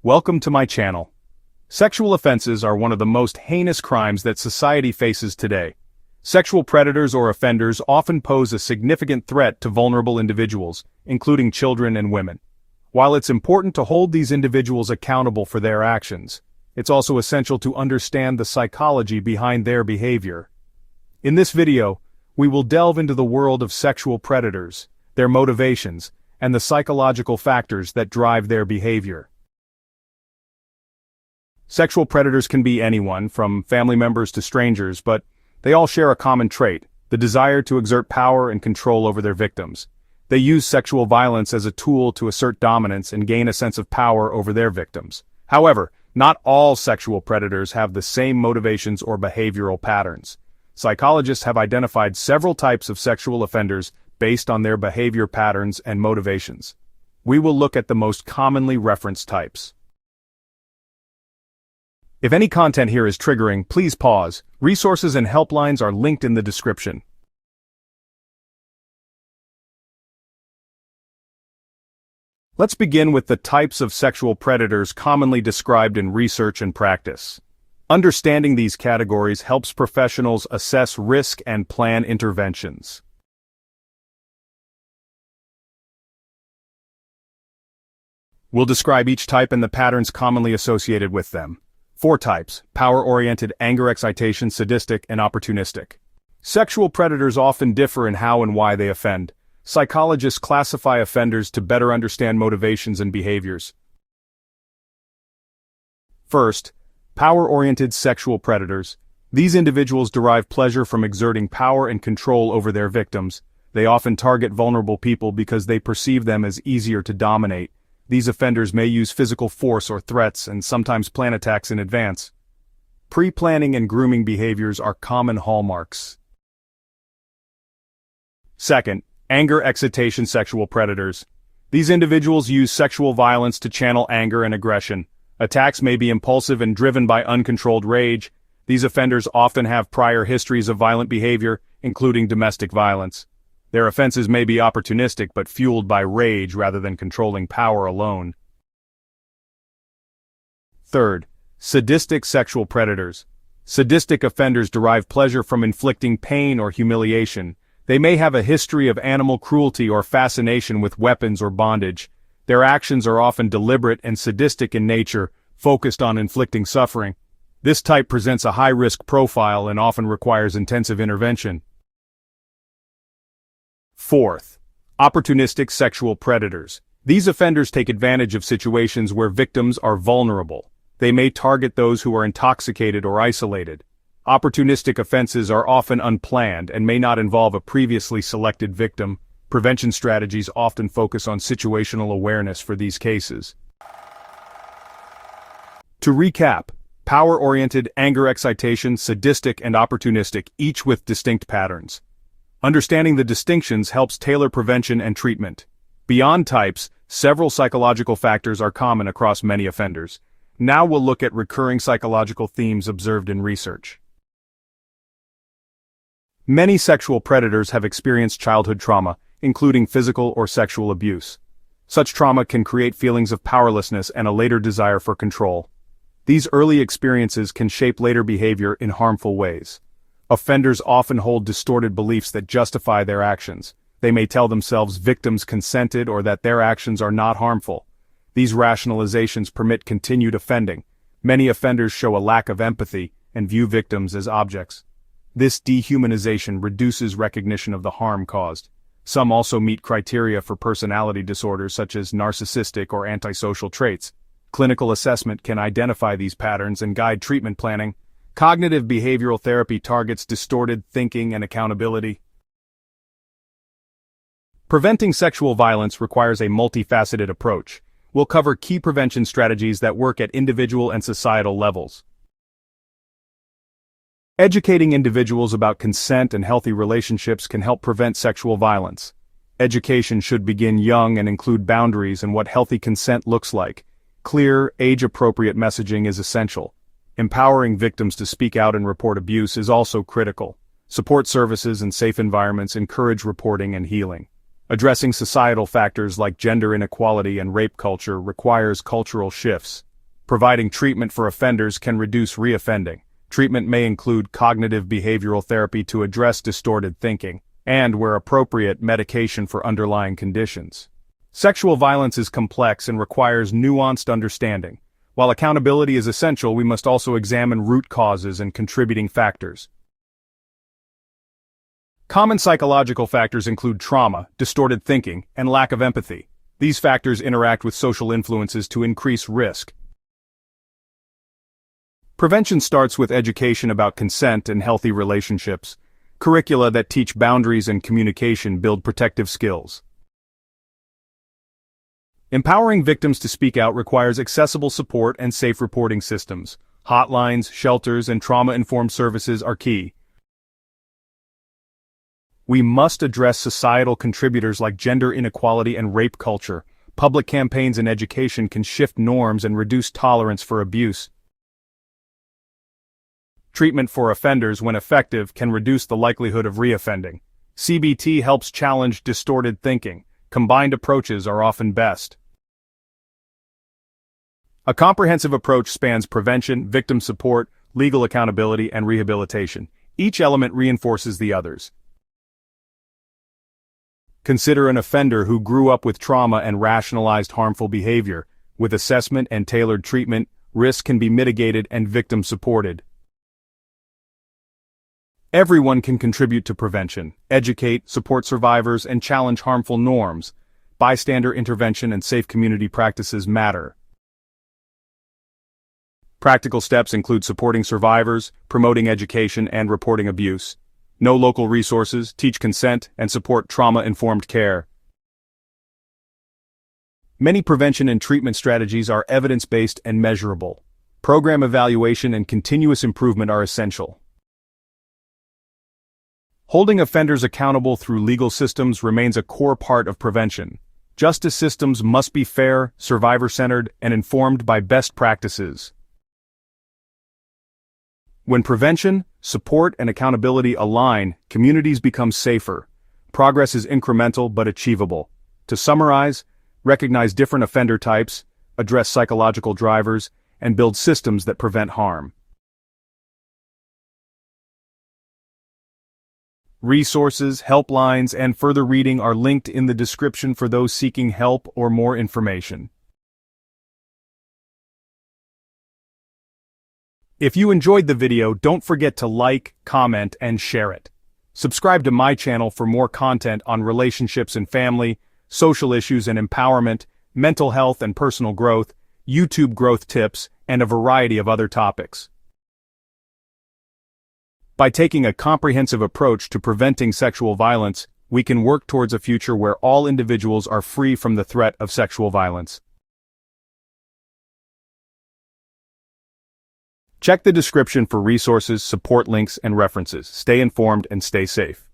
Welcome to my channel. Sexual offenses are one of the most heinous crimes that society faces today. Sexual predators or offenders often pose a significant threat to vulnerable individuals, including children and women. While it's important to hold these individuals accountable for their actions, it's also essential to understand the psychology behind their behavior. In this video, we will delve into the world of sexual predators, their motivations, and the psychological factors that drive their behavior. Sexual predators can be anyone, from family members to strangers, but they all share a common trait: the desire to exert power and control over their victims. They use sexual violence as a tool to assert dominance and gain a sense of power over their victims. However, not all sexual predators have the same motivations or behavioral patterns. Psychologists have identified several types of sexual offenders based on their behavior patterns and motivations. We will look at the most commonly referenced types. If any content here is triggering, please pause. Resources and helplines are linked in the description. Let's begin with the types of sexual predators commonly described in research and practice. Understanding these categories helps professionals assess risk and plan interventions. We'll describe each type and the patterns commonly associated with them. 4 types: power-oriented, anger-excitation, sadistic, and opportunistic. Sexual predators often differ in how and why they offend. Psychologists classify offenders to better understand motivations and behaviors. First, power-oriented sexual predators. These individuals derive pleasure from exerting power and control over their victims. They often target vulnerable people because they perceive them as easier to dominate. These offenders may use physical force or threats and sometimes plan attacks in advance. Pre-planning and grooming behaviors are common hallmarks. Second, anger-excitation sexual predators. These individuals use sexual violence to channel anger and aggression. Attacks may be impulsive and driven by uncontrolled rage. These offenders often have prior histories of violent behavior, including domestic violence. Their offenses may be opportunistic but fueled by rage rather than controlling power alone. Third, sadistic sexual predators. Sadistic offenders derive pleasure from inflicting pain or humiliation. They may have a history of animal cruelty or fascination with weapons or bondage. Their actions are often deliberate and sadistic in nature, focused on inflicting suffering. This type presents a high-risk profile and often requires intensive intervention. Fourth, opportunistic sexual predators. These offenders take advantage of situations where victims are vulnerable. They may target those who are intoxicated or isolated. Opportunistic offenses are often unplanned and may not involve a previously selected victim. Prevention strategies often focus on situational awareness for these cases. To recap, power-oriented, anger-excitation, sadistic, and opportunistic, each with distinct patterns. Understanding the distinctions helps tailor prevention and treatment. Beyond types, several psychological factors are common across many offenders. Now we'll look at recurring psychological themes observed in research. Many sexual predators have experienced childhood trauma, including physical or sexual abuse. Such trauma can create feelings of powerlessness and a later desire for control. These early experiences can shape later behavior in harmful ways. Offenders often hold distorted beliefs that justify their actions. They may tell themselves victims consented or that their actions are not harmful. These rationalizations permit continued offending. Many offenders show a lack of empathy and view victims as objects. This dehumanization reduces recognition of the harm caused. Some also meet criteria for personality disorders such as narcissistic or antisocial traits. Clinical assessment can identify these patterns and guide treatment planning. Cognitive behavioral therapy targets distorted thinking and accountability. Preventing sexual violence requires a multifaceted approach. We'll cover key prevention strategies that work at individual and societal levels. Educating individuals about consent and healthy relationships can help prevent sexual violence. Education should begin young and include boundaries and what healthy consent looks like. Clear, age-appropriate messaging is essential. Empowering victims to speak out and report abuse is also critical. Support services and safe environments encourage reporting and healing. Addressing societal factors like gender inequality and rape culture requires cultural shifts. Providing treatment for offenders can reduce reoffending. Treatment may include cognitive behavioral therapy to address distorted thinking, and, where appropriate, medication for underlying conditions. Sexual violence is complex and requires nuanced understanding. While accountability is essential, we must also examine root causes and contributing factors. Common psychological factors include trauma, distorted thinking, and lack of empathy. These factors interact with social influences to increase risk. Prevention starts with education about consent and healthy relationships. Curricula that teach boundaries and communication build protective skills. Empowering victims to speak out requires accessible support and safe reporting systems. Hotlines, shelters, and trauma-informed services are key. We must address societal contributors like gender inequality and rape culture. Public campaigns and education can shift norms and reduce tolerance for abuse. Treatment for offenders, when effective, can reduce the likelihood of reoffending. CBT helps challenge distorted thinking. Combined approaches are often best. A comprehensive approach spans prevention, victim support, legal accountability, and rehabilitation. Each element reinforces the others. Consider an offender who grew up with trauma and rationalized harmful behavior. With assessment and tailored treatment, risk can be mitigated and victim supported. Everyone can contribute to prevention, educate, support survivors, and challenge harmful norms. Bystander intervention and safe community practices matter. Practical steps include supporting survivors, promoting education, and reporting abuse. Know local resources, teach consent, and support trauma-informed care. Many prevention and treatment strategies are evidence-based and measurable. Program evaluation and continuous improvement are essential. Holding offenders accountable through legal systems remains a core part of prevention. Justice systems must be fair, survivor-centered, and informed by best practices. When prevention, support, and accountability align, communities become safer. Progress is incremental but achievable. To summarize, recognize different offender types, address psychological drivers, and build systems that prevent harm. Resources, helplines, and further reading are linked in the description for those seeking help or more information. If you enjoyed the video, don't forget to like, comment, and share it. Subscribe to my channel for more content on relationships and family, social issues and empowerment, mental health and personal growth, YouTube growth tips, and a variety of other topics. By taking a comprehensive approach to preventing sexual violence, we can work towards a future where all individuals are free from the threat of sexual violence. Check the description for resources, support links, and references. Stay informed and stay safe.